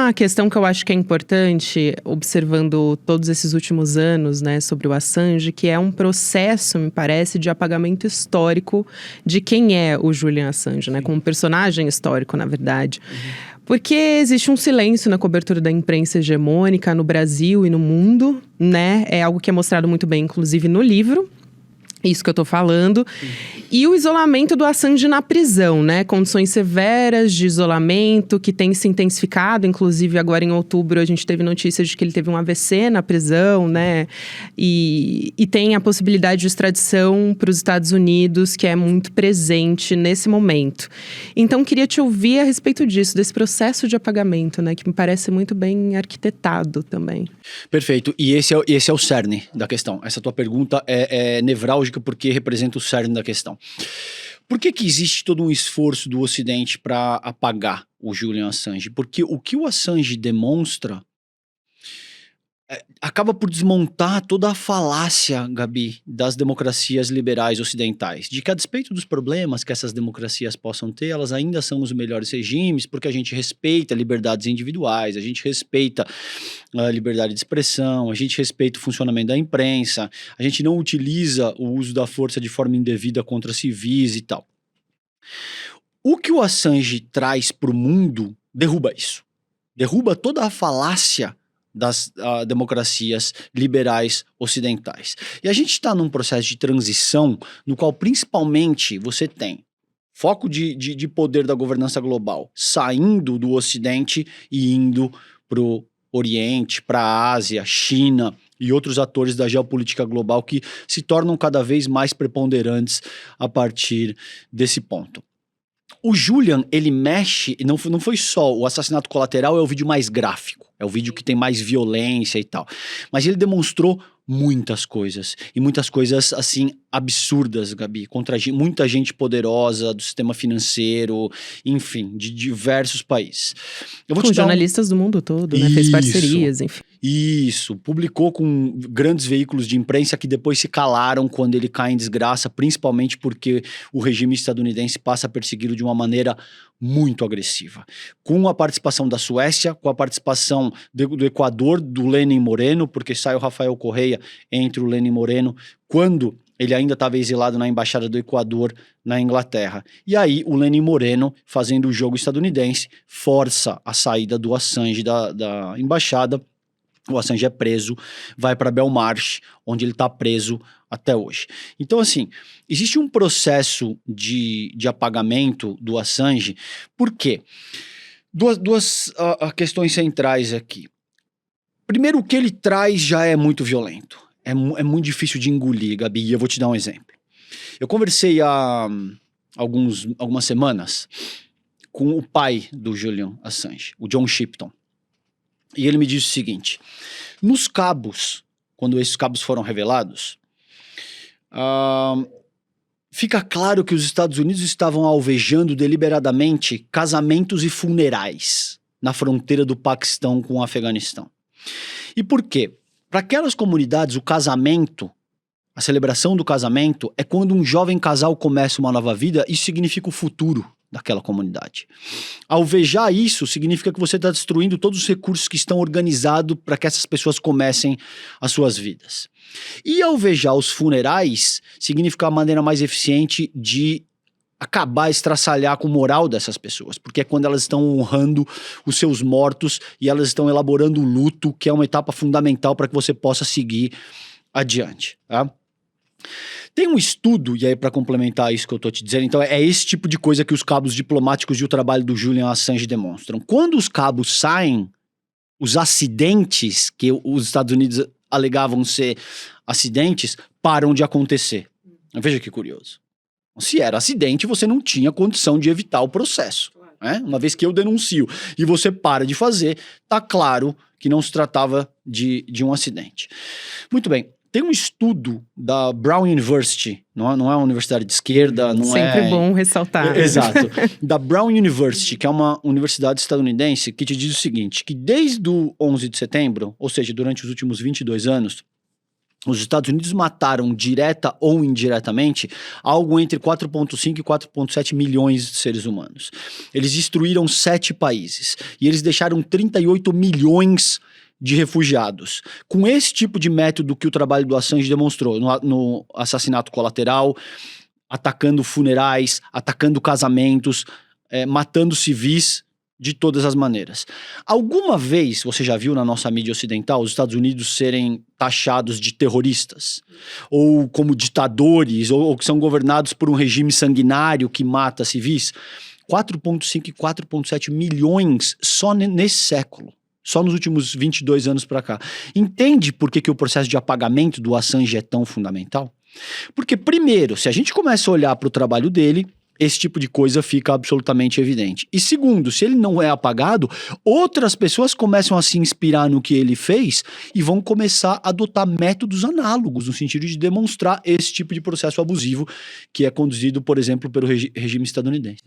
uma questão que eu acho que é importante, observando todos esses últimos anos, né, sobre o Assange, que é um processo, me parece, de apagamento histórico de quem é o Julian Assange, né, como personagem histórico, na verdade. Porque existe um silêncio na cobertura da imprensa hegemônica no Brasil e no mundo, né? É algo que é mostrado muito bem, inclusive, no livro. Isso que eu tô falando. E o isolamento do Assange na prisão, né? Condições severas de isolamento que tem se intensificado. Inclusive, agora em outubro, a gente teve notícias de que ele teve um AVC na prisão, né? E tem a possibilidade de extradição para os Estados Unidos, que é muito presente nesse momento. Então, queria te ouvir a respeito disso, desse processo de apagamento, né? Que me parece muito bem arquitetado também. Perfeito. E esse é o cerne da questão. Essa tua pergunta é nevrálgica porque representa o cerne da questão. Por que existe todo um esforço do Ocidente para apagar o Julian Assange? Porque o que o Assange demonstra acaba por desmontar toda a falácia, Gabi, das democracias liberais ocidentais, de que a despeito dos problemas que essas democracias possam ter, elas ainda são os melhores regimes, porque a gente respeita liberdades individuais, a gente respeita a liberdade de expressão, a gente respeita o funcionamento da imprensa, a gente não utiliza o uso da força de forma indevida contra civis e tal. O que o Assange traz para o mundo derruba isso. Derruba toda a falácia das democracias liberais ocidentais. E a gente está num processo de transição no qual principalmente você tem foco de poder da governança global saindo do Ocidente e indo para o Oriente, para a Ásia, China e outros atores da geopolítica global que se tornam cada vez mais preponderantes a partir desse ponto. O Julian, ele mexe, não foi só o assassinato colateral, é o vídeo mais gráfico, é o vídeo que tem mais violência e tal, mas ele demonstrou muitas coisas, e muitas coisas, assim, absurdas, Gabi, contra muita gente poderosa do sistema financeiro, enfim, de diversos países. Eu vou com te dar jornalistas do mundo todo, né? Fez parcerias, enfim. Isso, publicou com grandes veículos de imprensa que depois se calaram quando ele cai em desgraça, principalmente porque o regime estadunidense passa a persegui-lo de uma maneira muito agressiva. Com a participação da Suécia, com a participação do Equador, do Lenin Moreno, porque sai o Rafael Correia entre o Lenin Moreno, quando ele ainda estava exilado na embaixada do Equador na Inglaterra. E aí o Lenin Moreno, fazendo o jogo estadunidense, força a saída do Assange da embaixada. O Assange é preso, vai para Belmarsh, onde ele está preso até hoje. Então, assim, existe um processo de apagamento do Assange. Por quê? Duas questões centrais aqui. Primeiro, o que ele traz já é muito violento. É muito difícil de engolir, Gabi, e eu vou te dar um exemplo. Eu conversei há algumas semanas com o pai do Julian Assange, o John Shipton. E ele me disse o seguinte: nos cabos, quando esses cabos foram revelados, fica claro que os Estados Unidos estavam alvejando deliberadamente casamentos e funerais na fronteira do Paquistão com o Afeganistão. E por quê? Para aquelas comunidades, o casamento, a celebração do casamento, é quando um jovem casal começa uma nova vida. Isso significa o futuro daquela comunidade. Alvejar isso significa que você está destruindo todos os recursos que estão organizados para que essas pessoas comecem as suas vidas. E alvejar os funerais significa a maneira mais eficiente de acabar, estraçalhar com a moral dessas pessoas, porque é quando elas estão honrando os seus mortos e elas estão elaborando o luto, que é uma etapa fundamental para que você possa seguir adiante, tá? Tem um estudo, e aí para complementar isso que eu tô te dizendo, então é esse tipo de coisa que os cabos diplomáticos e o trabalho do Julian Assange demonstram. Quando os cabos saem, os acidentes que os Estados Unidos alegavam ser acidentes param de acontecer. Veja que curioso. Se era acidente, você não tinha condição de evitar o processo, né? Uma vez que eu denuncio e você para de fazer, tá claro que não se tratava de um acidente. Muito bem. Tem um estudo da Brown University, não é uma universidade de esquerda, não Sempre é... bom ressaltar. Exato. Da Brown University, que é uma universidade estadunidense, que te diz o seguinte, que desde o 11 de setembro, ou seja, durante os últimos 22 anos, Os Estados Unidos mataram, direta ou indiretamente, algo entre 4,5 e 4,7 milhões de seres humanos. Eles destruíram 7 países e eles deixaram 38 milhões de refugiados. Com esse tipo de método que o trabalho do Assange demonstrou, no assassinato colateral, atacando funerais, atacando casamentos, matando civis de todas as maneiras. Alguma vez você já viu na nossa mídia ocidental os Estados Unidos serem taxados de terroristas? Ou como ditadores, ou que são governados por um regime sanguinário que mata civis? 4,5 e 4,7 milhões só nesse século. Só nos últimos 22 anos para cá. Entende por que o processo de apagamento do Assange é tão fundamental? Porque, primeiro, se a gente começa a olhar para o trabalho dele, esse tipo de coisa fica absolutamente evidente. E segundo, se ele não é apagado, outras pessoas começam a se inspirar no que ele fez e vão começar a adotar métodos análogos, no sentido de demonstrar esse tipo de processo abusivo que é conduzido, por exemplo, pelo regime estadunidense.